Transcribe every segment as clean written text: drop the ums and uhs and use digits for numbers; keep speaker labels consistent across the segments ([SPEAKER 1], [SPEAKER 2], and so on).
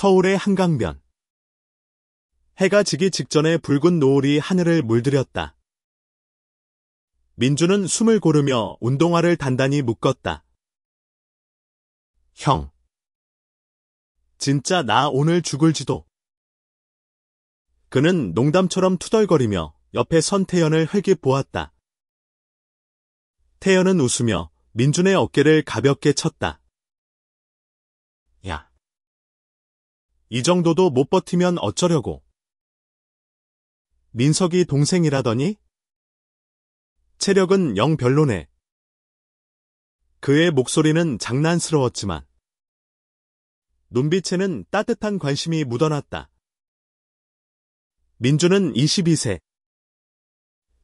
[SPEAKER 1] 서울의 한강변. 해가 지기 직전에 붉은 노을이 하늘을 물들였다. 민주는 숨을 고르며 운동화를 단단히 묶었다. 형. 진짜 나 오늘 죽을지도. 그는 농담처럼 투덜거리며 옆에 선 태연을 흘낏 보았다. 태연은 웃으며 민준의 어깨를 가볍게 쳤다. 야. 이 정도도 못 버티면 어쩌려고. 민석이 동생이라더니? 체력은 영 별로네. 그의 목소리는 장난스러웠지만 눈빛에는 따뜻한 관심이 묻어났다. 민준은 22세.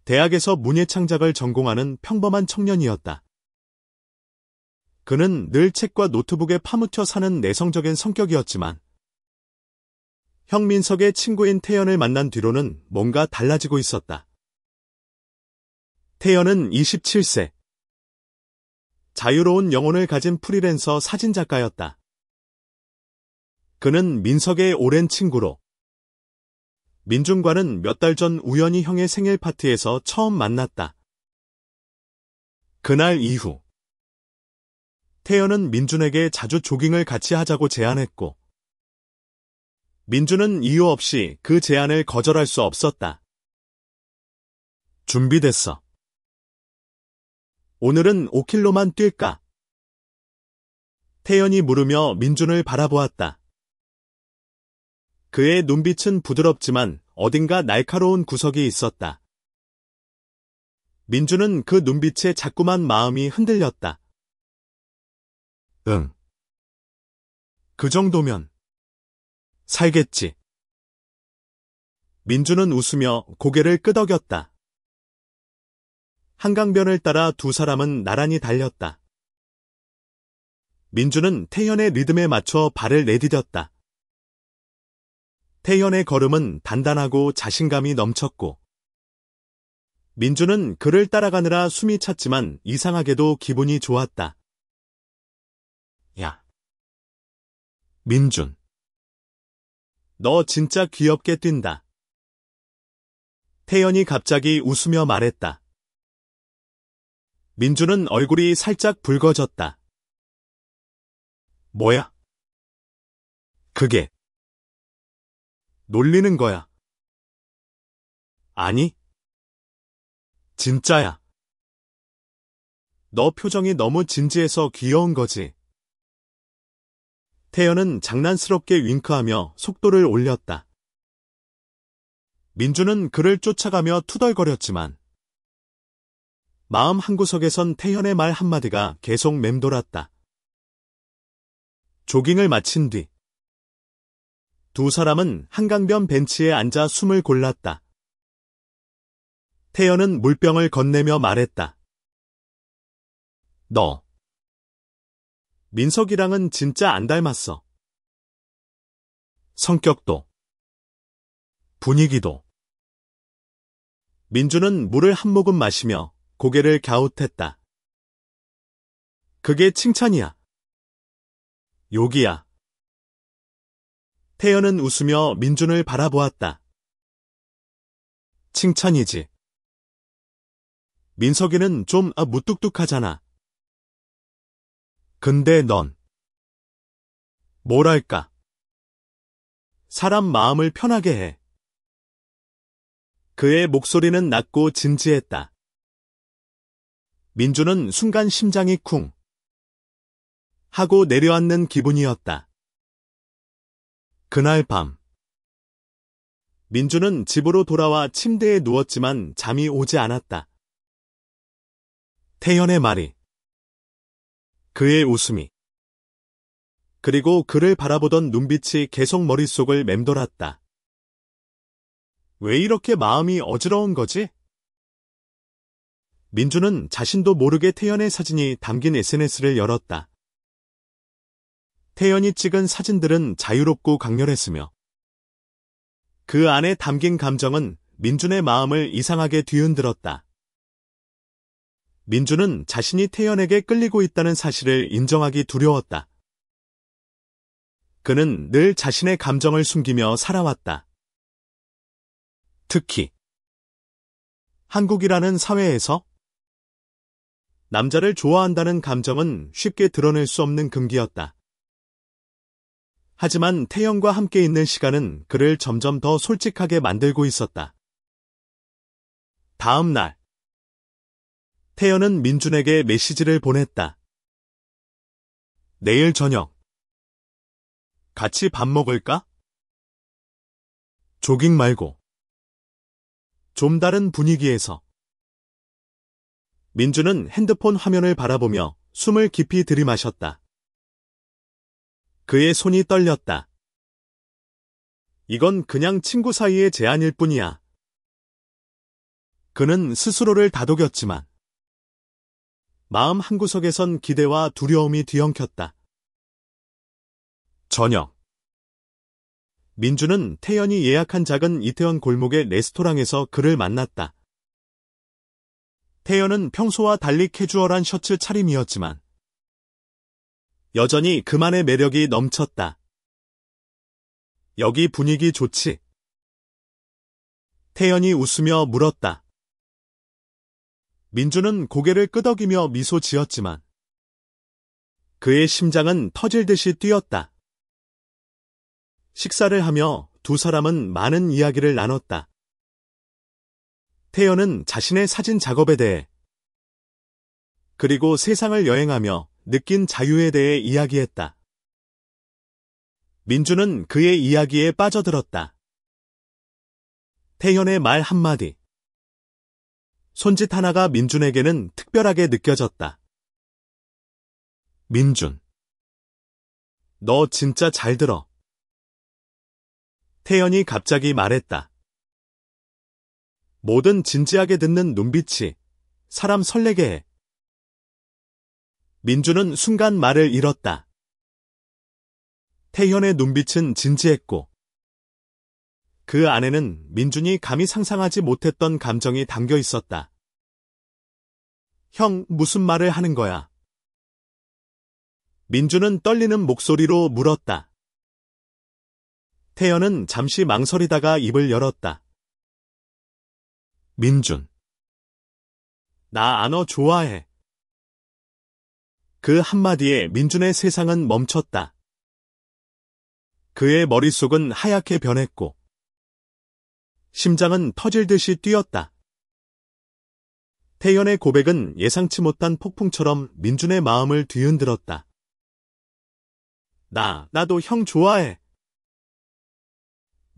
[SPEAKER 1] 대학에서 문예창작을 전공하는 평범한 청년이었다. 그는 늘 책과 노트북에 파묻혀 사는 내성적인 성격이었지만 형 민석의 친구인 태연을 만난 뒤로는 뭔가 달라지고 있었다. 태연은 27세. 자유로운 영혼을 가진 프리랜서 사진작가였다. 그는 민석의 오랜 친구로 민준과는 몇 달 전 우연히 형의 생일 파티에서 처음 만났다. 그날 이후 태연은 민준에게 자주 조깅을 같이 하자고 제안했고 민준은 이유 없이 그 제안을 거절할 수 없었다. 준비됐어. 오늘은 5km만 뛸까? 태연이 물으며 민준을 바라보았다. 그의 눈빛은 부드럽지만 어딘가 날카로운 구석이 있었다. 민준은 그 눈빛에 자꾸만 마음이 흔들렸다. 응. 그 정도면 살겠지. 민준은 웃으며 고개를 끄덕였다. 한강변을 따라 두 사람은 나란히 달렸다. 민준은 태연의 리듬에 맞춰 발을 내디뎠다. 태연의 걸음은 단단하고 자신감이 넘쳤고 민준은 그를 따라가느라 숨이 찼지만 이상하게도 기분이 좋았다. 야. 민준. 너 진짜 귀엽게 뛴다. 태연이 갑자기 웃으며 말했다. 민준은 얼굴이 살짝 붉어졌다. 뭐야? 그게. 놀리는 거야. 아니. 진짜야. 너 표정이 너무 진지해서 귀여운 거지. 태연은 장난스럽게 윙크하며 속도를 올렸다. 민준은 그를 쫓아가며 투덜거렸지만 마음 한구석에선 태연의 말 한마디가 계속 맴돌았다. 조깅을 마친 뒤 두 사람은 한강변 벤치에 앉아 숨을 골랐다. 태연은 물병을 건네며 말했다. 너. 민석이랑은 진짜 안 닮았어. 성격도. 분위기도. 민준은 물을 한 모금 마시며 고개를 갸웃했다. 그게 칭찬이야. 욕이야. 태연은 웃으며 민준을 바라보았다. 칭찬이지. 민석이는 좀 무뚝뚝하잖아. 근데 넌 뭐랄까? 사람 마음을 편하게 해. 그의 목소리는 낮고 진지했다. 민준은 순간 심장이 쿵 하고 내려앉는 기분이었다. 그날 밤 민준은 집으로 돌아와 침대에 누웠지만 잠이 오지 않았다. 태연의 말이, 그의 웃음이, 그리고 그를 바라보던 눈빛이 계속 머릿속을 맴돌았다. 왜 이렇게 마음이 어지러운 거지? 민준은 자신도 모르게 태연의 사진이 담긴 SNS를 열었다. 태연이 찍은 사진들은 자유롭고 강렬했으며 그 안에 담긴 감정은 민준의 마음을 이상하게 뒤흔들었다. 민준은 자신이 태연에게 끌리고 있다는 사실을 인정하기 두려웠다. 그는 늘 자신의 감정을 숨기며 살아왔다. 특히 한국이라는 사회에서 남자를 좋아한다는 감정은 쉽게 드러낼 수 없는 금기였다. 하지만 태연과 함께 있는 시간은 그를 점점 더 솔직하게 만들고 있었다. 다음 날, 태연은 민준에게 메시지를 보냈다. 내일 저녁, 같이 밥 먹을까? 조깅 말고, 좀 다른 분위기에서. 민준은 핸드폰 화면을 바라보며 숨을 깊이 들이마셨다. 그의 손이 떨렸다. 이건 그냥 친구 사이의 제안일 뿐이야. 그는 스스로를 다독였지만 마음 한구석에선 기대와 두려움이 뒤엉켰다. 저녁. 민준은 태연이 예약한 작은 이태원 골목의 레스토랑에서 그를 만났다. 태연은 평소와 달리 캐주얼한 셔츠 차림이었지만 여전히 그만의 매력이 넘쳤다. 여기 분위기 좋지? 태연이 웃으며 물었다. 민준은 고개를 끄덕이며 미소 지었지만 그의 심장은 터질 듯이 뛰었다. 식사를 하며 두 사람은 많은 이야기를 나눴다. 태연은 자신의 사진 작업에 대해 그리고 세상을 여행하며 느낀 자유에 대해 이야기했다. 민준은 그의 이야기에 빠져들었다. 태연의 말 한마디, 손짓 하나가 민준에게는 특별하게 느껴졌다. 민준, 너 진짜 잘 들어. 태연이 갑자기 말했다. 뭐든 진지하게 듣는 눈빛이 사람 설레게 해. 민준은 순간 말을 잃었다. 태연의 눈빛은 진지했고 그 안에는 민준이 감히 상상하지 못했던 감정이 담겨 있었다. 형, 무슨 말을 하는 거야? 민준은 떨리는 목소리로 물었다. 태연은 잠시 망설이다가 입을 열었다. 민준, 나 너 좋아해. 그 한마디에 민준의 세상은 멈췄다. 그의 머릿속은 하얗게 변했고 심장은 터질 듯이 뛰었다. 태연의 고백은 예상치 못한 폭풍처럼 민준의 마음을 뒤흔들었다. 나도 형 좋아해.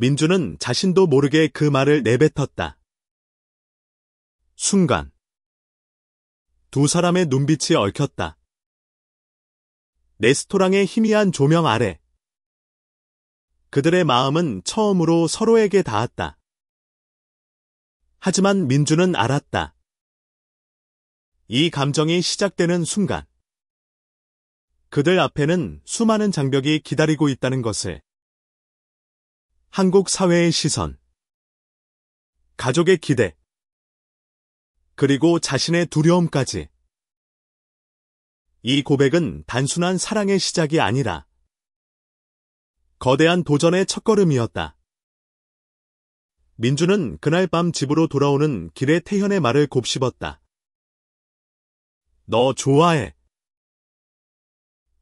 [SPEAKER 1] 민준은 자신도 모르게 그 말을 내뱉었다. 순간 두 사람의 눈빛이 얽혔다. 레스토랑의 희미한 조명 아래 그들의 마음은 처음으로 서로에게 닿았다. 하지만 민준은 알았다. 이 감정이 시작되는 순간 그들 앞에는 수많은 장벽이 기다리고 있다는 것을. 한국 사회의 시선, 가족의 기대, 그리고 자신의 두려움까지. 이 고백은 단순한 사랑의 시작이 아니라 거대한 도전의 첫걸음이었다. 민준은 그날 밤 집으로 돌아오는 길에 태연의 말을 곱씹었다. 너 좋아해.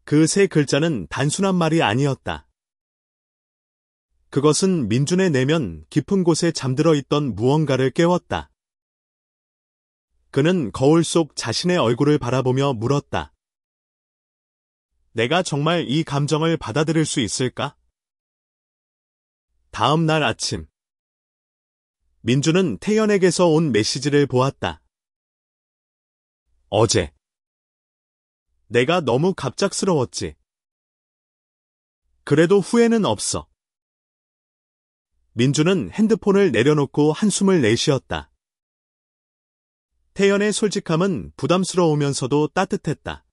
[SPEAKER 1] 그 세 글자는 단순한 말이 아니었다. 그것은 민준의 내면 깊은 곳에 잠들어 있던 무언가를 깨웠다. 그는 거울 속 자신의 얼굴을 바라보며 물었다. 내가 정말 이 감정을 받아들일 수 있을까? 다음 날 아침, 민준은 태연에게서 온 메시지를 보았다. 어제, 내가 너무 갑작스러웠지. 그래도 후회는 없어. 민준은 핸드폰을 내려놓고 한숨을 내쉬었다. 태연의 솔직함은 부담스러우면서도 따뜻했다.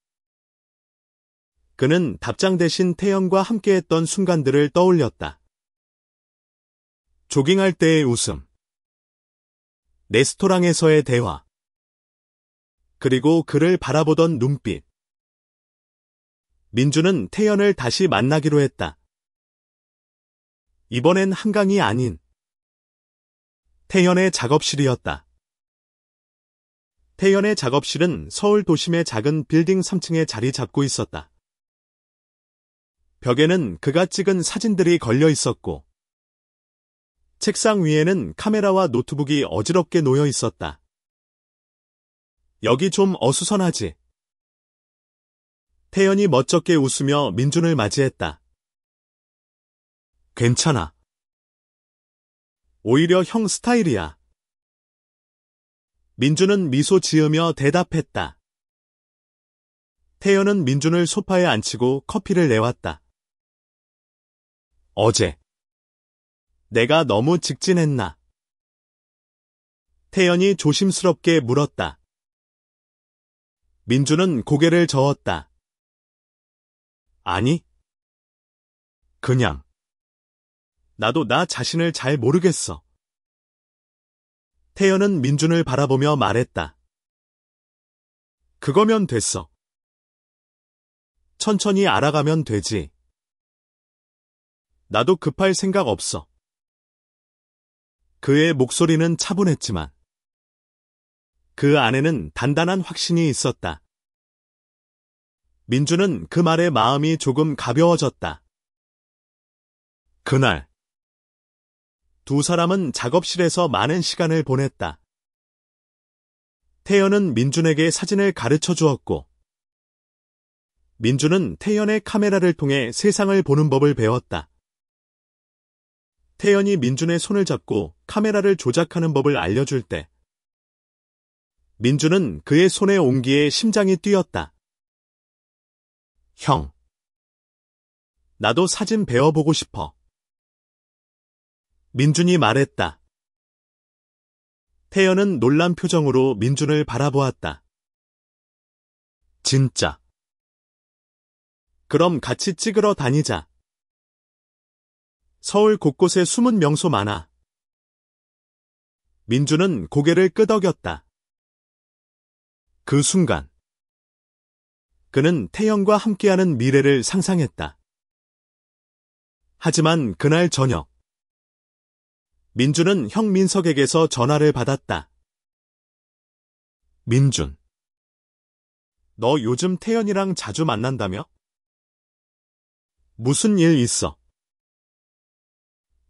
[SPEAKER 1] 그는 답장 대신 태연과 함께했던 순간들을 떠올렸다. 조깅할 때의 웃음, 레스토랑에서의 대화, 그리고 그를 바라보던 눈빛. 민준은 태연을 다시 만나기로 했다. 이번엔 한강이 아닌 태연의 작업실이었다. 태연의 작업실은 서울 도심의 작은 빌딩 3층에 자리 잡고 있었다. 벽에는 그가 찍은 사진들이 걸려 있었고, 책상 위에는 카메라와 노트북이 어지럽게 놓여 있었다. 여기 좀 어수선하지? 태연이 멋쩍게 웃으며 민준을 맞이했다. 괜찮아. 오히려 형 스타일이야. 민준은 미소 지으며 대답했다. 태연은 민준을 소파에 앉히고 커피를 내왔다. 어제 내가 너무 직진했나? 태연이 조심스럽게 물었다. 민준은 고개를 저었다. 아니, 그냥 나도 나 자신을 잘 모르겠어. 태연은 민준을 바라보며 말했다. 그거면 됐어. 천천히 알아가면 되지. 나도 급할 생각 없어. 그의 목소리는 차분했지만 그 안에는 단단한 확신이 있었다. 민준은 그 말에 마음이 조금 가벼워졌다. 그날 두 사람은 작업실에서 많은 시간을 보냈다. 태연은 민준에게 사진을 가르쳐 주었고, 민준은 태연의 카메라를 통해 세상을 보는 법을 배웠다. 태연이 민준의 손을 잡고 카메라를 조작하는 법을 알려줄 때, 민준은 그의 손의 온기에 심장이 뛰었다. 형, 나도 사진 배워보고 싶어. 민준이 말했다. 태연은 놀란 표정으로 민준을 바라보았다. 진짜. 그럼 같이 찍으러 다니자. 서울 곳곳에 숨은 명소 많아. 민준은 고개를 끄덕였다. 그 순간 그는 태연과 함께하는 미래를 상상했다. 하지만 그날 저녁 민준은 형 민석에게서 전화를 받았다. 민준, 너 요즘 태연이랑 자주 만난다며? 무슨 일 있어?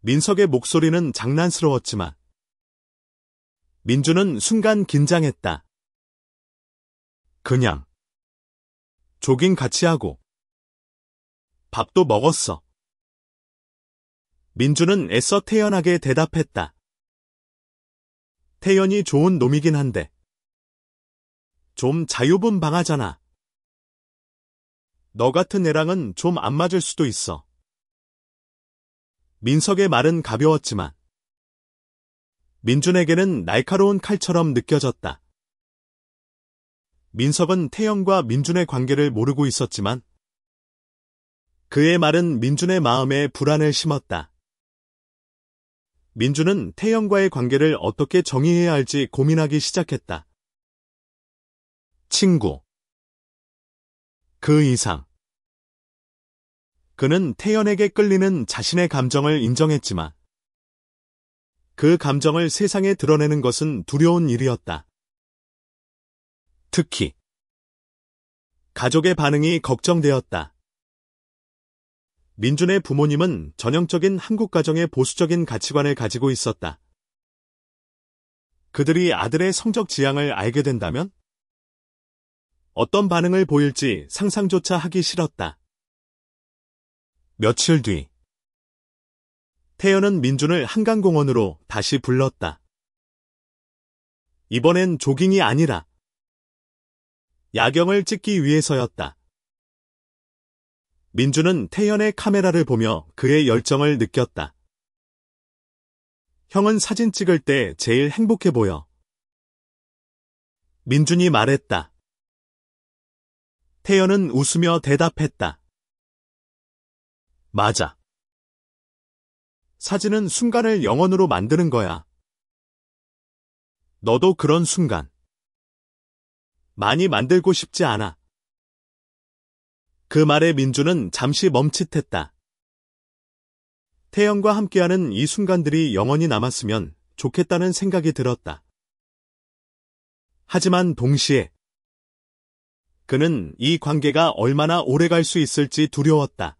[SPEAKER 1] 민석의 목소리는 장난스러웠지만 민준은 순간 긴장했다. 그냥 조깅 같이 하고 밥도 먹었어. 민준은 애써 태연하게 대답했다. 태연이 좋은 놈이긴 한데 좀 자유분방하잖아. 너 같은 애랑은 좀 안 맞을 수도 있어. 민석의 말은 가벼웠지만 민준에게는 날카로운 칼처럼 느껴졌다. 민석은 태연과 민준의 관계를 모르고 있었지만 그의 말은 민준의 마음에 불안을 심었다. 민준은 태연과의 관계를 어떻게 정의해야 할지 고민하기 시작했다. 친구. 그 이상. 그는 태연에게 끌리는 자신의 감정을 인정했지만 그 감정을 세상에 드러내는 것은 두려운 일이었다. 특히 가족의 반응이 걱정되었다. 민준의 부모님은 전형적인 한국 가정의 보수적인 가치관을 가지고 있었다. 그들이 아들의 성적 지향을 알게 된다면 어떤 반응을 보일지 상상조차 하기 싫었다. 며칠 뒤 태연은 민준을 한강공원으로 다시 불렀다. 이번엔 조깅이 아니라 야경을 찍기 위해서였다. 민준은 태연의 카메라를 보며 그의 열정을 느꼈다. 형은 사진 찍을 때 제일 행복해 보여. 민준이 말했다. 태연은 웃으며 대답했다. 맞아. 사진은 순간을 영원으로 만드는 거야. 너도 그런 순간 많이 만들고 싶지 않아. 그 말에 민준은 잠시 멈칫했다. 태연과 함께하는 이 순간들이 영원히 남았으면 좋겠다는 생각이 들었다. 하지만 동시에 그는 이 관계가 얼마나 오래 갈 수 있을지 두려웠다.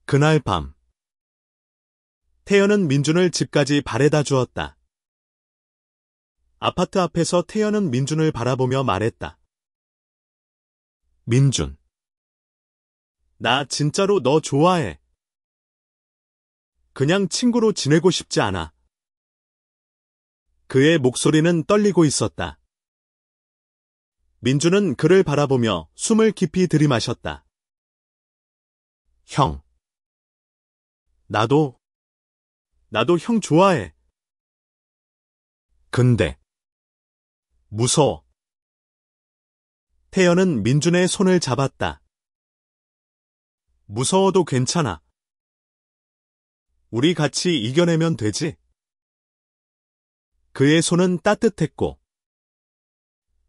[SPEAKER 1] 그날 밤, 태연은 민준을 집까지 바래다 주었다. 아파트 앞에서 태연은 민준을 바라보며 말했다. 민준, 나 진짜로 너 좋아해. 그냥 친구로 지내고 싶지 않아. 그의 목소리는 떨리고 있었다. 민준은 그를 바라보며 숨을 깊이 들이마셨다. 형. 나도 형 좋아해. 근데 무서워. 태연은 민준의 손을 잡았다. 무서워도 괜찮아. 우리 같이 이겨내면 되지. 그의 손은 따뜻했고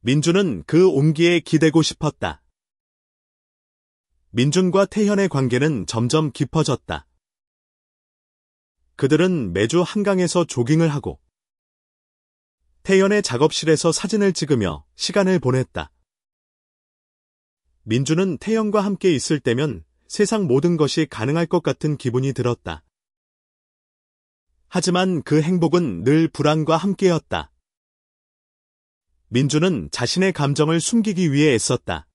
[SPEAKER 1] 민준은 그 온기에 기대고 싶었다. 민준과 태현의 관계는 점점 깊어졌다. 그들은 매주 한강에서 조깅을 하고 태연의 작업실에서 사진을 찍으며 시간을 보냈다. 민준은 태연과 함께 있을 때면 세상 모든 것이 가능할 것 같은 기분이 들었다. 하지만 그 행복은 늘 불안과 함께였다. 민준은 자신의 감정을 숨기기 위해 애썼다.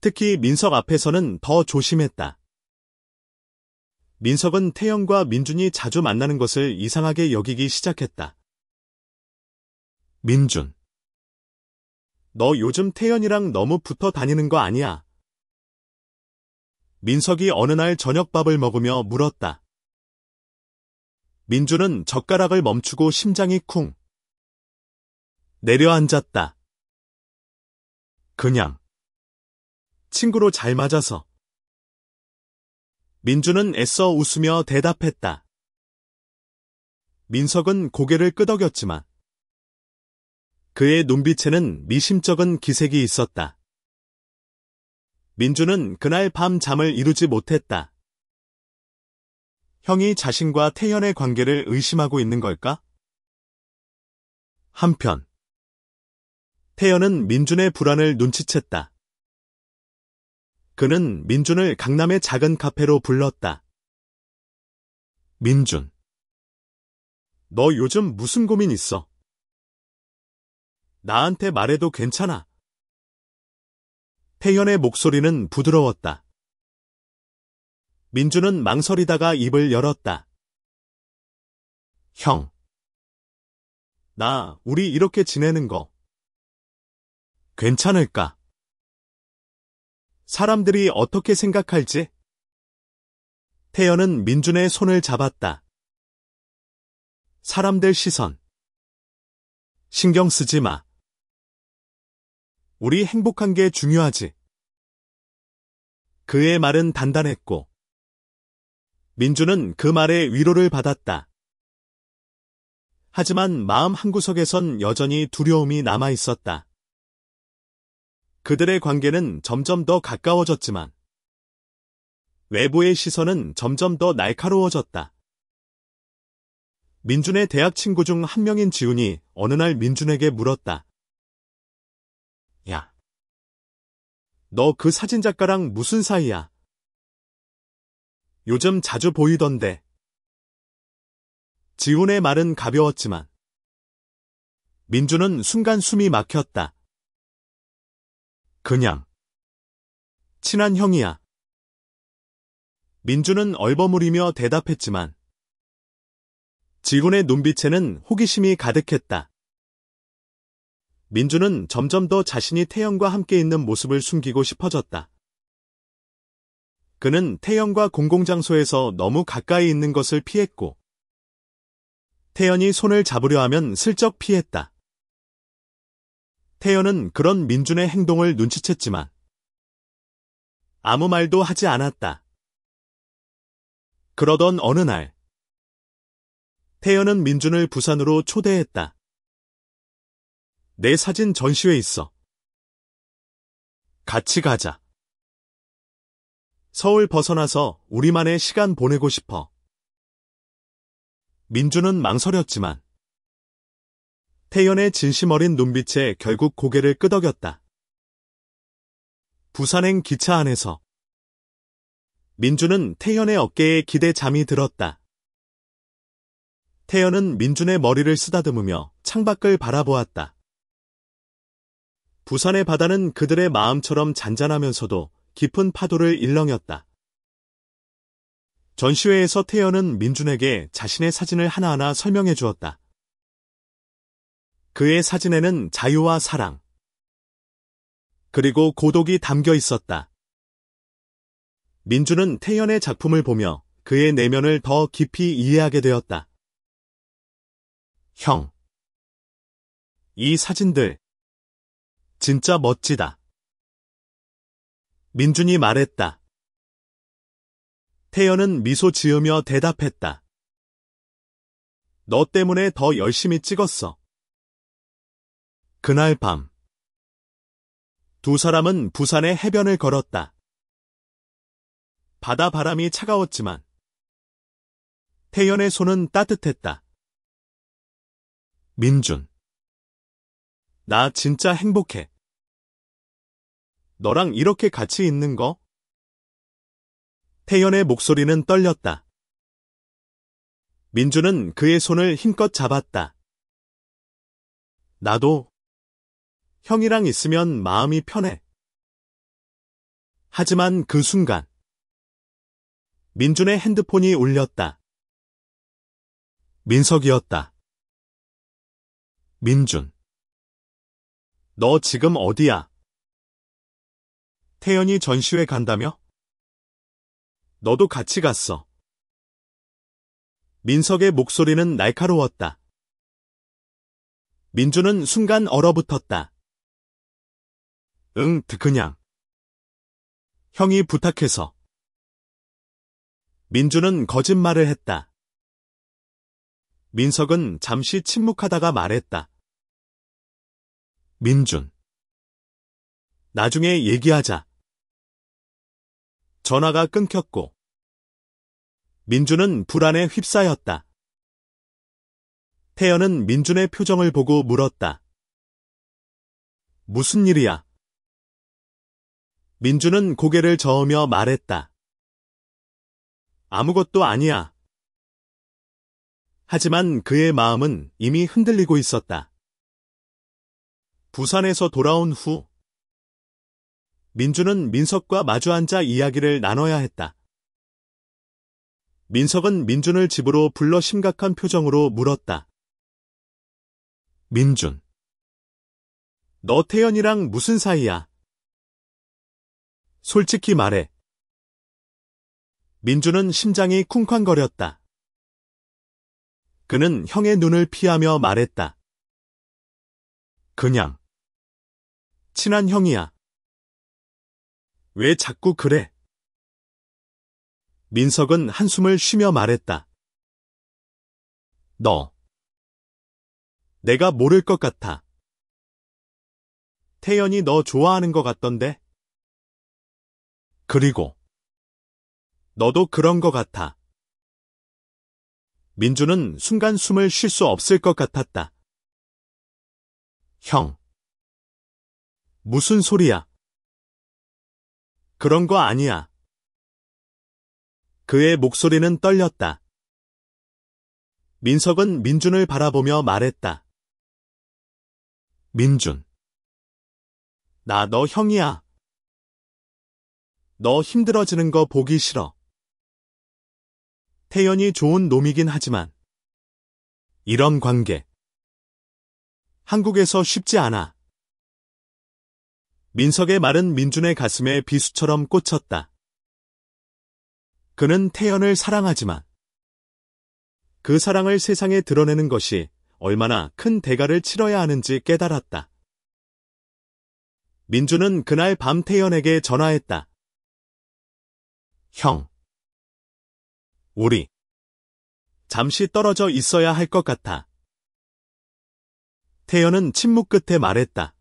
[SPEAKER 1] 특히 민석 앞에서는 더 조심했다. 민석은 태연과 민준이 자주 만나는 것을 이상하게 여기기 시작했다. 민준, 너 요즘 태연이랑 너무 붙어 다니는 거 아니야? 민석이 어느 날 저녁밥을 먹으며 물었다. 민준은 젓가락을 멈추고 심장이 쿵 내려앉았다. 그냥 친구로 잘 맞아서. 민준은 애써 웃으며 대답했다. 민석은 고개를 끄덕였지만 그의 눈빛에는 미심쩍은 기색이 있었다. 민준은 그날 밤 잠을 이루지 못했다. 형이 자신과 태연의 관계를 의심하고 있는 걸까? 한편 태연은 민준의 불안을 눈치챘다. 그는 민준을 강남의 작은 카페로 불렀다. 민준, 너 요즘 무슨 고민 있어? 나한테 말해도 괜찮아. 태연의 목소리는 부드러웠다. 민준은 망설이다가 입을 열었다. 형, 우리 이렇게 지내는 거 괜찮을까? 사람들이 어떻게 생각할지? 태연은 민준의 손을 잡았다. 사람들 시선 신경 쓰지 마. 우리 행복한 게 중요하지. 그의 말은 단단했고 민준은 그 말에 위로를 받았다. 하지만 마음 한구석에선 여전히 두려움이 남아 있었다. 그들의 관계는 점점 더 가까워졌지만 외부의 시선은 점점 더 날카로워졌다. 민준의 대학 친구 중 한 명인 지훈이 어느 날 민준에게 물었다. 야, 너 그 사진작가랑 무슨 사이야? 요즘 자주 보이던데. 지훈의 말은 가벼웠지만 민준은 순간 숨이 막혔다. 그냥 친한 형이야. 민준은 얼버무리며 대답했지만 지훈의 눈빛에는 호기심이 가득했다. 민준은 점점 더 자신이 태연과 함께 있는 모습을 숨기고 싶어졌다. 그는 태연과 공공장소에서 너무 가까이 있는 것을 피했고 태연이 손을 잡으려 하면 슬쩍 피했다. 태연은 그런 민준의 행동을 눈치챘지만 아무 말도 하지 않았다. 그러던 어느 날 태연은 민준을 부산으로 초대했다. 내 사진 전시회 있어. 같이 가자. 서울 벗어나서 우리만의 시간 보내고 싶어. 민주는 망설였지만 태연의 진심 어린 눈빛에 결국 고개를 끄덕였다. 부산행 기차 안에서 민주는 태연의 어깨에 기대 잠이 들었다. 태연은 민준의 머리를 쓰다듬으며 창밖을 바라보았다. 부산의 바다는 그들의 마음처럼 잔잔하면서도 깊은 파도를 일렁였다. 전시회에서 태연은 민준에게 자신의 사진을 하나하나 설명해 주었다. 그의 사진에는 자유와 사랑, 그리고 고독이 담겨 있었다. 민준은 태연의 작품을 보며 그의 내면을 더 깊이 이해하게 되었다. 형, 이 사진들 진짜 멋지다. 민준이 말했다. 태연은 미소 지으며 대답했다. 너 때문에 더 열심히 찍었어. 그날 밤, 두 사람은 부산의 해변을 걸었다. 바다 바람이 차가웠지만 태연의 손은 따뜻했다. 민준, 나 진짜 행복해. 너랑 이렇게 같이 있는 거? 태연의 목소리는 떨렸다. 민준은 그의 손을 힘껏 잡았다. 나도 형이랑 있으면 마음이 편해. 하지만 그 순간 민준의 핸드폰이 울렸다. 민석이었다. 민준, 너 지금 어디야? 태연이 전시회 간다며? 너도 같이 갔어. 민석의 목소리는 날카로웠다. 민준은 순간 얼어붙었다. 응, 그냥. 형이 부탁해서. 민준은 거짓말을 했다. 민석은 잠시 침묵하다가 말했다. 민준, 나중에 얘기하자. 전화가 끊겼고 민준은 불안에 휩싸였다. 태연은 민준의 표정을 보고 물었다. 무슨 일이야? 민준은 고개를 저으며 말했다. 아무것도 아니야. 하지만 그의 마음은 이미 흔들리고 있었다. 부산에서 돌아온 후 민준은 민석과 마주 앉아 이야기를 나눠야 했다. 민석은 민준을 집으로 불러 심각한 표정으로 물었다. 민준, 너 태연이랑 무슨 사이야? 솔직히 말해. 민준은 심장이 쿵쾅거렸다. 그는 형의 눈을 피하며 말했다. 그냥 친한 형이야. 왜 자꾸 그래? 민석은 한숨을 쉬며 말했다. 너, 내가 모를 것 같아. 태연이 너 좋아하는 것 같던데? 그리고 너도 그런 것 같아. 민준은 순간 숨을 쉴 수 없을 것 같았다. 형, 무슨 소리야? 그런 거 아니야. 그의 목소리는 떨렸다. 민석은 민준을 바라보며 말했다. 민준, 나 너 형이야. 너 힘들어지는 거 보기 싫어. 태연이 좋은 놈이긴 하지만 이런 관계 한국에서 쉽지 않아. 민석의 말은 민준의 가슴에 비수처럼 꽂혔다. 그는 태연을 사랑하지만 그 사랑을 세상에 드러내는 것이 얼마나 큰 대가를 치러야 하는지 깨달았다. 민준은 그날 밤 태연에게 전화했다. 형, 우리 잠시 떨어져 있어야 할 것 같아. 태연은 침묵 끝에 말했다.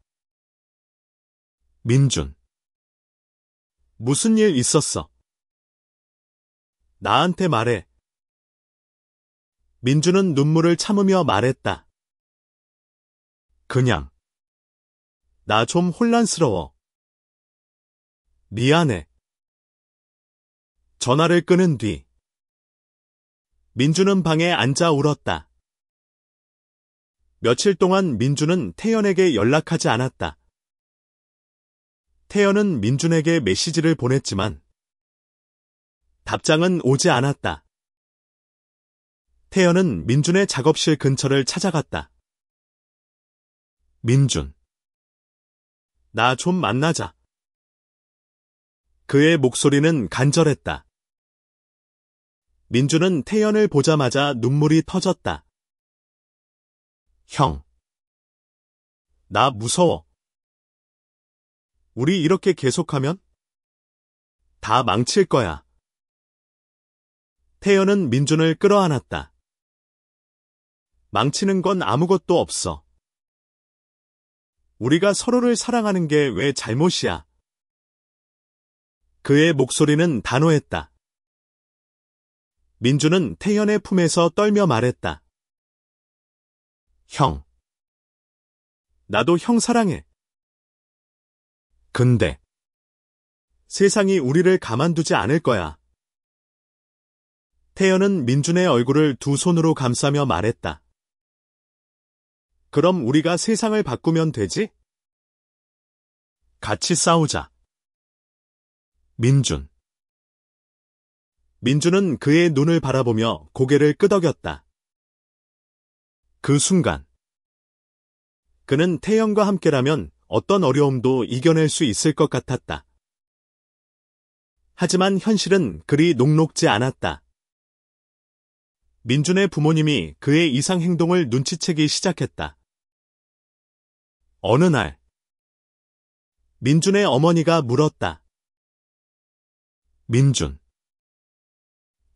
[SPEAKER 1] 민준, 무슨 일 있었어? 나한테 말해. 민주는 눈물을 참으며 말했다. 그냥. 나 좀 혼란스러워. 미안해. 전화를 끊은 뒤 민주는 방에 앉아 울었다. 며칠 동안 민주는 태연에게 연락하지 않았다. 태연은 민준에게 메시지를 보냈지만 답장은 오지 않았다. 태연은 민준의 작업실 근처를 찾아갔다. 민준. 나 좀 만나자. 그의 목소리는 간절했다. 민준은 태연을 보자마자 눈물이 터졌다. 형. 나 무서워. 우리 이렇게 계속하면 다 망칠 거야. 태연은 민준을 끌어안았다. 망치는 건 아무것도 없어. 우리가 서로를 사랑하는 게 왜 잘못이야? 그의 목소리는 단호했다. 민준은 태연의 품에서 떨며 말했다. 형. 나도 형 사랑해. 근데 세상이 우리를 가만두지 않을 거야. 태연은 민준의 얼굴을 두 손으로 감싸며 말했다. 그럼 우리가 세상을 바꾸면 되지? 같이 싸우자. 민준. 민준은 그의 눈을 바라보며 고개를 끄덕였다. 그 순간 그는 태연과 함께라면 어떤 어려움도 이겨낼 수 있을 것 같았다. 하지만 현실은 그리 녹록지 않았다. 민준의 부모님이 그의 이상 행동을 눈치채기 시작했다. 어느 날 민준의 어머니가 물었다. 민준.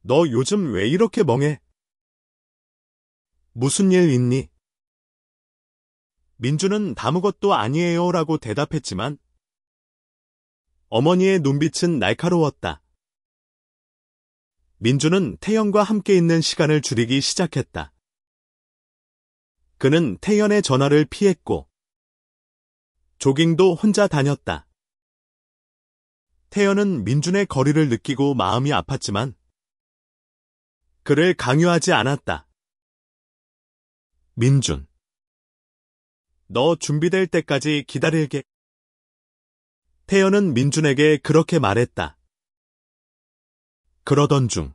[SPEAKER 1] 너 요즘 왜 이렇게 멍해? 무슨 일 있니? 민준은 아무것도 아니에요 라고 대답했지만 어머니의 눈빛은 날카로웠다. 민준은 태연과 함께 있는 시간을 줄이기 시작했다. 그는 태연의 전화를 피했고 조깅도 혼자 다녔다. 태연은 민준의 거리를 느끼고 마음이 아팠지만 그를 강요하지 않았다. 민준. 너 준비될 때까지 기다릴게. 태연은 민준에게 그렇게 말했다. 그러던 중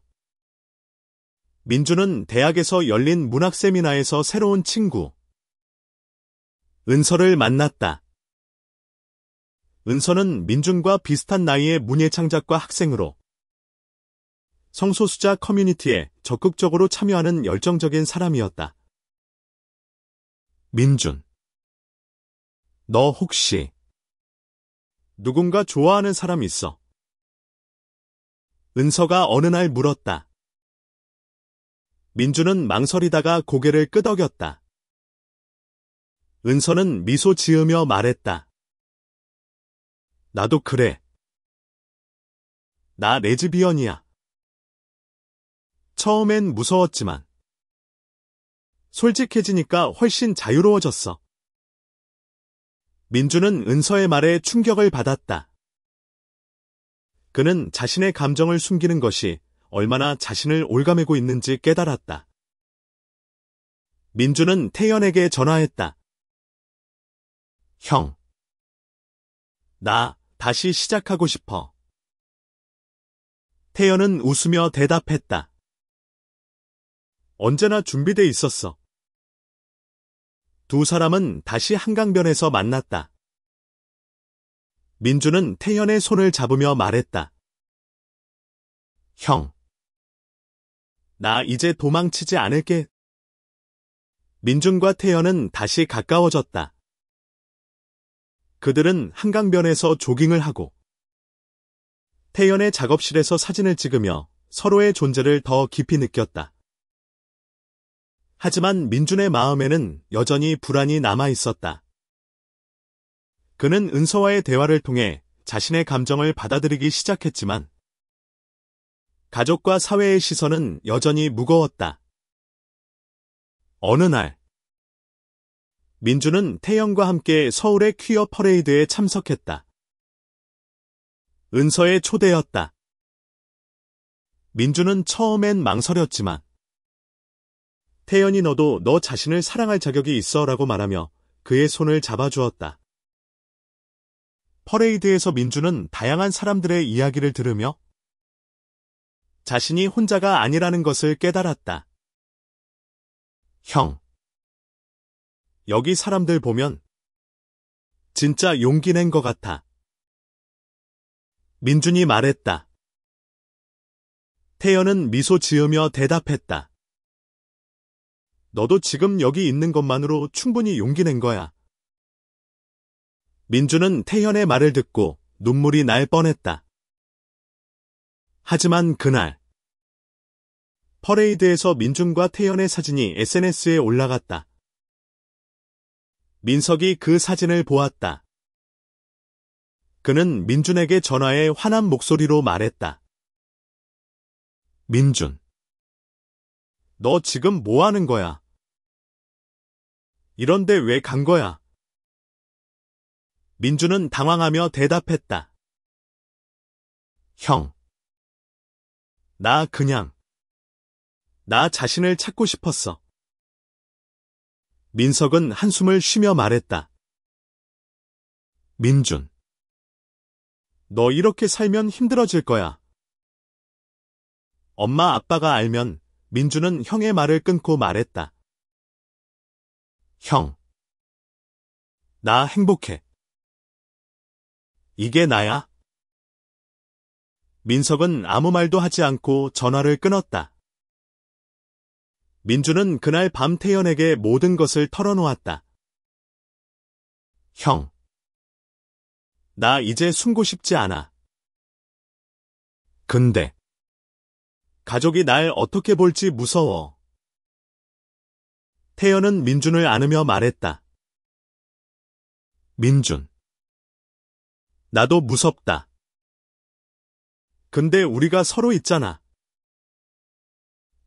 [SPEAKER 1] 민준은 대학에서 열린 문학 세미나에서 새로운 친구 은서를 만났다. 은서는 민준과 비슷한 나이의 문예창작과 학생으로 성소수자 커뮤니티에 적극적으로 참여하는 열정적인 사람이었다. 민준. 너 혹시 누군가 좋아하는 사람 있어? 은서가 어느 날 물었다. 민준은 망설이다가 고개를 끄덕였다. 은서는 미소 지으며 말했다. 나도 그래. 나 레즈비언이야. 처음엔 무서웠지만 솔직해지니까 훨씬 자유로워졌어. 민준은 은서의 말에 충격을 받았다. 그는 자신의 감정을 숨기는 것이 얼마나 자신을 올가매고 있는지 깨달았다. 민준은 태연에게 전화했다. 형. 나 다시 시작하고 싶어. 태연은 웃으며 대답했다. 언제나 준비돼 있었어. 두 사람은 다시 한강변에서 만났다. 민준은 태연의 손을 잡으며 말했다. 형. 나 이제 도망치지 않을게. 민준과 태연은 다시 가까워졌다. 그들은 한강변에서 조깅을 하고 태연의 작업실에서 사진을 찍으며 서로의 존재를 더 깊이 느꼈다. 하지만 민준의 마음에는 여전히 불안이 남아 있었다. 그는 은서와의 대화를 통해 자신의 감정을 받아들이기 시작했지만 가족과 사회의 시선은 여전히 무거웠다. 어느 날, 민주는 태연과 함께 서울의 퀴어 퍼레이드에 참석했다. 은서의 초대였다. 민주는 처음엔 망설였지만 태연이 너도 너 자신을 사랑할 자격이 있어 라고 말하며 그의 손을 잡아주었다. 퍼레이드에서 민주는 다양한 사람들의 이야기를 들으며 자신이 혼자가 아니라는 것을 깨달았다. 형, 여기 사람들 보면 진짜 용기 낸 것 같아. 민준이 말했다. 태연은 미소 지으며 대답했다. 너도 지금 여기 있는 것만으로 충분히 용기 낸 거야. 민주는 태연의 말을 듣고 눈물이 날 뻔했다. 하지만 그날, 퍼레이드에서 민준과 태연의 사진이 SNS에 올라갔다. 민석이 그 사진을 보았다. 그는 민준에게 전화해 화난 목소리로 말했다. 민준, 너 지금 뭐 하는 거야? 이런데 왜 간 거야? 민준은 당황하며 대답했다. 형, 나 자신을 찾고 싶었어. 민석은 한숨을 쉬며 말했다. 민준, 너 이렇게 살면 힘들어질 거야. 엄마 아빠가 알면 민준은 형의 말을 끊고 말했다. 형, 나 행복해. 이게 나야? 민석은 아무 말도 하지 않고 전화를 끊었다. 민준은 그날 밤 태연에게 모든 것을 털어놓았다. 형, 나 이제 숨고 싶지 않아. 근데 가족이 날 어떻게 볼지 무서워. 태연은 민준을 안으며 말했다. 민준, 나도 무섭다. 근데 우리가 서로 있잖아.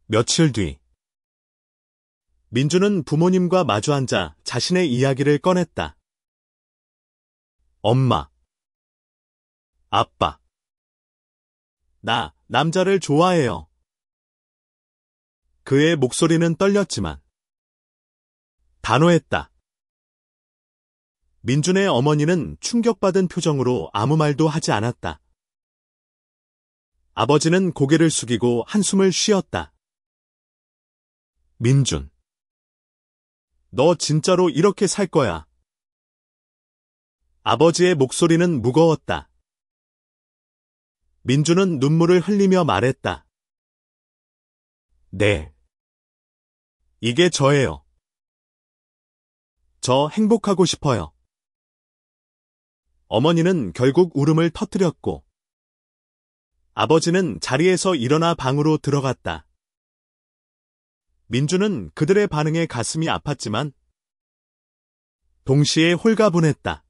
[SPEAKER 1] 며칠 뒤, 민준은 부모님과 마주 앉아 자신의 이야기를 꺼냈다. 엄마, 아빠, 나 남자를 좋아해요. 그의 목소리는 떨렸지만 단호했다. 민준의 어머니는 충격받은 표정으로 아무 말도 하지 않았다. 아버지는 고개를 숙이고 한숨을 쉬었다. 민준, 너 진짜로 이렇게 살 거야. 아버지의 목소리는 무거웠다. 민준은 눈물을 흘리며 말했다. 네. 이게 저예요. 저 행복하고 싶어요. 어머니는 결국 울음을 터뜨렸고 아버지는 자리에서 일어나 방으로 들어갔다. 민준은 그들의 반응에 가슴이 아팠지만 동시에 홀가분했다.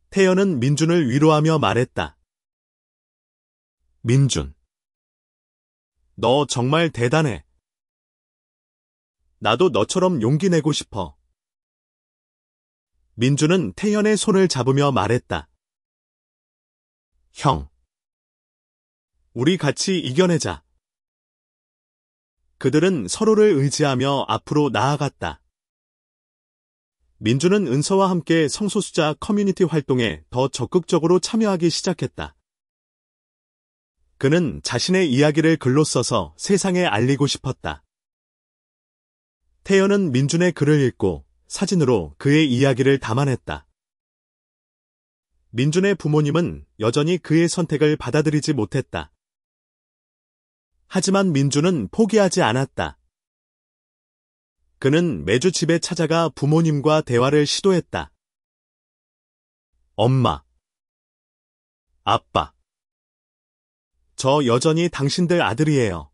[SPEAKER 1] 태연은 민준을 위로하며 말했다. 민준, 너 정말 대단해. 나도 너처럼 용기 내고 싶어. 민준은 태연의 손을 잡으며 말했다. 형, 우리 같이 이겨내자. 그들은 서로를 의지하며 앞으로 나아갔다. 민준은 은서와 함께 성소수자 커뮤니티 활동에 더 적극적으로 참여하기 시작했다. 그는 자신의 이야기를 글로 써서 세상에 알리고 싶었다. 태연은 민준의 글을 읽고 사진으로 그의 이야기를 담아냈다. 민준의 부모님은 여전히 그의 선택을 받아들이지 못했다. 하지만 민준은 포기하지 않았다. 그는 매주 집에 찾아가 부모님과 대화를 시도했다. 엄마, 아빠, 저 여전히 당신들 아들이에요.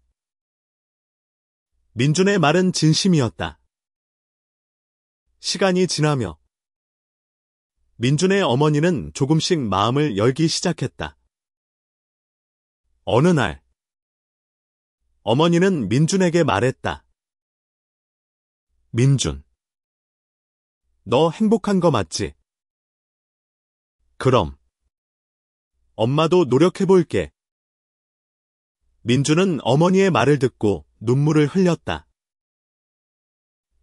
[SPEAKER 1] 민준의 말은 진심이었다. 시간이 지나며 민준의 어머니는 조금씩 마음을 열기 시작했다. 어느 날, 어머니는 민준에게 말했다. 민준, 너 행복한 거 맞지? 그럼, 엄마도 노력해볼게. 민준은 어머니의 말을 듣고 눈물을 흘렸다.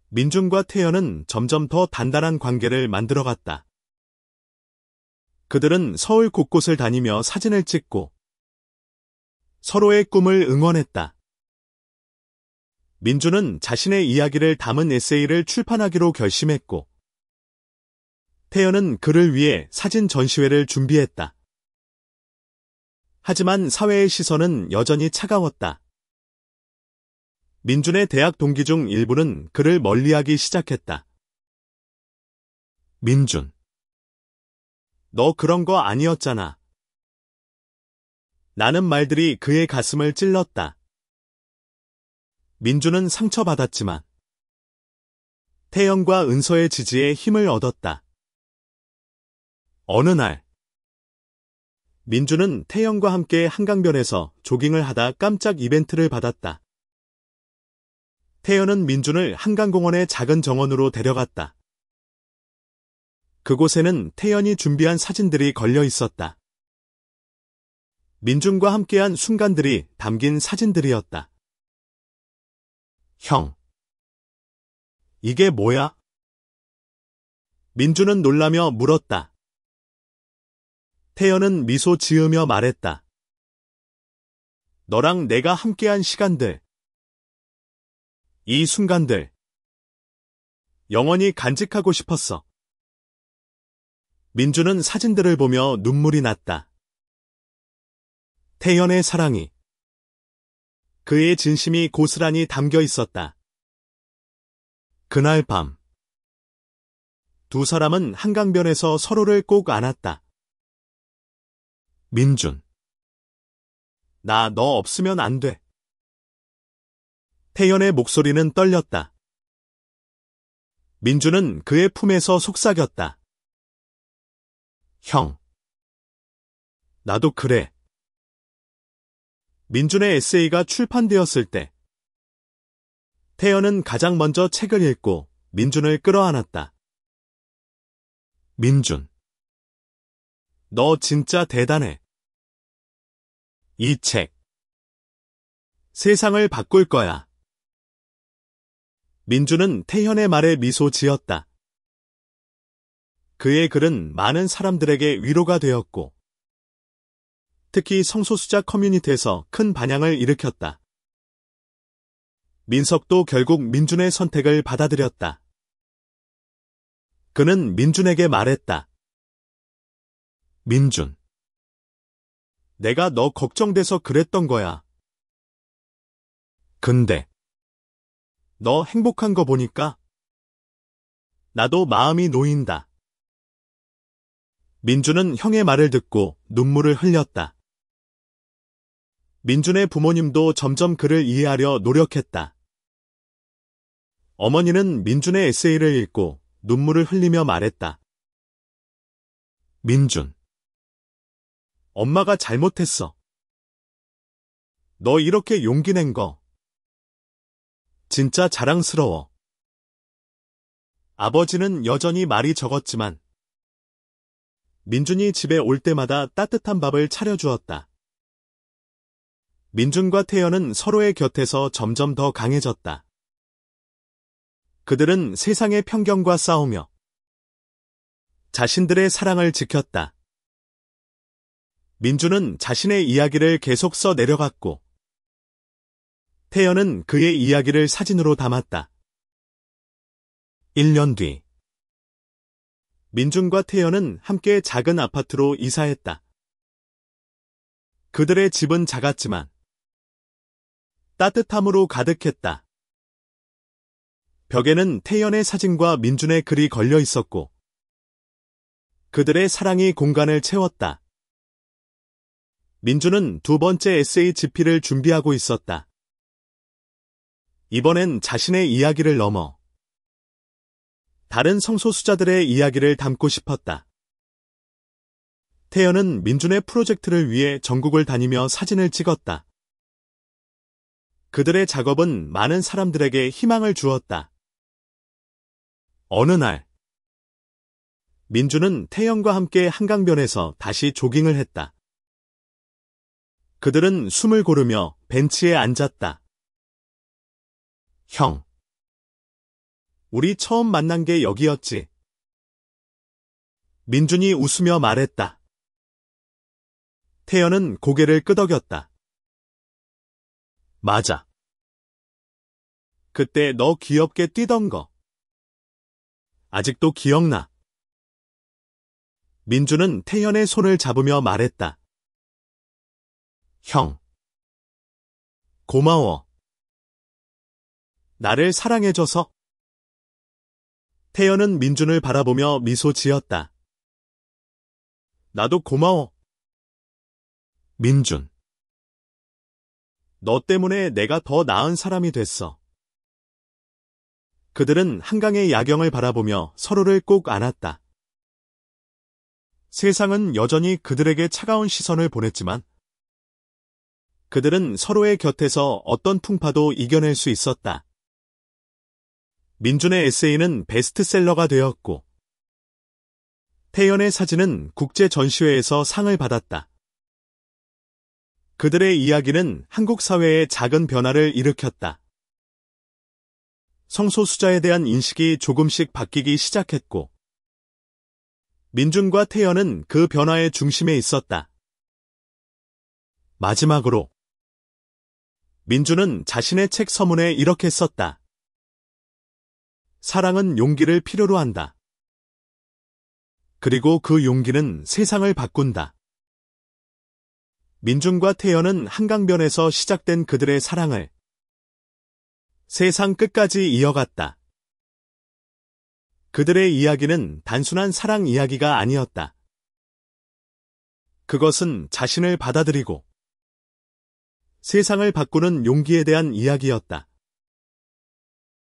[SPEAKER 1] 민준과 태연은 점점 더 단단한 관계를 만들어갔다. 그들은 서울 곳곳을 다니며 사진을 찍고 서로의 꿈을 응원했다. 민준은 자신의 이야기를 담은 에세이를 출판하기로 결심했고, 태연은 그를 위해 사진 전시회를 준비했다. 하지만 사회의 시선은 여전히 차가웠다. 민준의 대학 동기 중 일부는 그를 멀리하기 시작했다. 민준, 너 그런 거 아니었잖아. 라는 말들이 그의 가슴을 찔렀다. 민준은 상처받았지만 태연과 은서의 지지에 힘을 얻었다. 어느 날, 민준은 태연과 함께 한강변에서 조깅을 하다 깜짝 이벤트를 받았다. 태연은 민준을 한강공원의 작은 정원으로 데려갔다. 그곳에는 태연이 준비한 사진들이 걸려 있었다. 민준과 함께한 순간들이 담긴 사진들이었다. 형, 이게 뭐야? 민준은 놀라며 물었다. 태연은 미소 지으며 말했다. 너랑 내가 함께한 시간들. 이 순간들. 영원히 간직하고 싶었어. 민준은 사진들을 보며 눈물이 났다. 태연의 사랑이, 그의 진심이 고스란히 담겨 있었다. 그날 밤, 두 사람은 한강변에서 서로를 꼭 안았다. 민준, 나 너 없으면 안 돼. 태연의 목소리는 떨렸다. 민준은 그의 품에서 속삭였다. 형, 나도 그래. 민준의 에세이가 출판되었을 때, 태연은 가장 먼저 책을 읽고 민준을 끌어안았다. 민준, 너 진짜 대단해. 이 책, 세상을 바꿀 거야. 민준은 태연의 말에 미소 지었다. 그의 글은 많은 사람들에게 위로가 되었고, 특히 성소수자 커뮤니티에서 큰 반향을 일으켰다. 민석도 결국 민준의 선택을 받아들였다. 그는 민준에게 말했다. 민준, 내가 너 걱정돼서 그랬던 거야. 근데 너 행복한 거 보니까 나도 마음이 놓인다. 민준은 형의 말을 듣고 눈물을 흘렸다. 민준의 부모님도 점점 그를 이해하려 노력했다. 어머니는 민준의 에세이를 읽고 눈물을 흘리며 말했다. 민준, 엄마가 잘못했어. 너 이렇게 용기 낸 거 진짜 자랑스러워. 아버지는 여전히 말이 적었지만 민준이 집에 올 때마다 따뜻한 밥을 차려주었다. 민준과 태연은 서로의 곁에서 점점 더 강해졌다. 그들은 세상의 편견과 싸우며 자신들의 사랑을 지켰다. 민준은 자신의 이야기를 계속 써 내려갔고, 태연은 그의 이야기를 사진으로 담았다. 1년 뒤, 민준과 태연은 함께 작은 아파트로 이사했다. 그들의 집은 작았지만 따뜻함으로 가득했다. 벽에는 태연의 사진과 민준의 글이 걸려 있었고, 그들의 사랑이 공간을 채웠다. 민준은 두 번째 에세이 집필을 준비하고 있었다. 이번엔 자신의 이야기를 넘어 다른 성소수자들의 이야기를 담고 싶었다. 태연은 민준의 프로젝트를 위해 전국을 다니며 사진을 찍었다. 그들의 작업은 많은 사람들에게 희망을 주었다. 어느 날, 민준은 태연과 함께 한강변에서 다시 조깅을 했다. 그들은 숨을 고르며 벤치에 앉았다. 형, 우리 처음 만난 게 여기였지. 민준이 웃으며 말했다. 태연은 고개를 끄덕였다. 맞아. 그때 너 귀엽게 뛰던 거. 아직도 기억나. 민준은 태연의 손을 잡으며 말했다. 형. 고마워. 나를 사랑해줘서. 태연은 민준을 바라보며 미소 지었다. 나도 고마워. 민준. 너 때문에 내가 더 나은 사람이 됐어. 그들은 한강의 야경을 바라보며 서로를 꼭 안았다. 세상은 여전히 그들에게 차가운 시선을 보냈지만 그들은 서로의 곁에서 어떤 풍파도 이겨낼 수 있었다. 민준의 에세이는 베스트셀러가 되었고 태연의 사진은 국제 전시회에서 상을 받았다. 그들의 이야기는 한국 사회에 작은 변화를 일으켰다. 성소수자에 대한 인식이 조금씩 바뀌기 시작했고 민준과 태연은 그 변화의 중심에 있었다. 마지막으로 민준은 자신의 책 서문에 이렇게 썼다. 사랑은 용기를 필요로 한다. 그리고 그 용기는 세상을 바꾼다. 민준과 태연은 한강변에서 시작된 그들의 사랑을 세상 끝까지 이어갔다. 그들의 이야기는 단순한 사랑 이야기가 아니었다. 그것은 자신을 받아들이고 세상을 바꾸는 용기에 대한 이야기였다.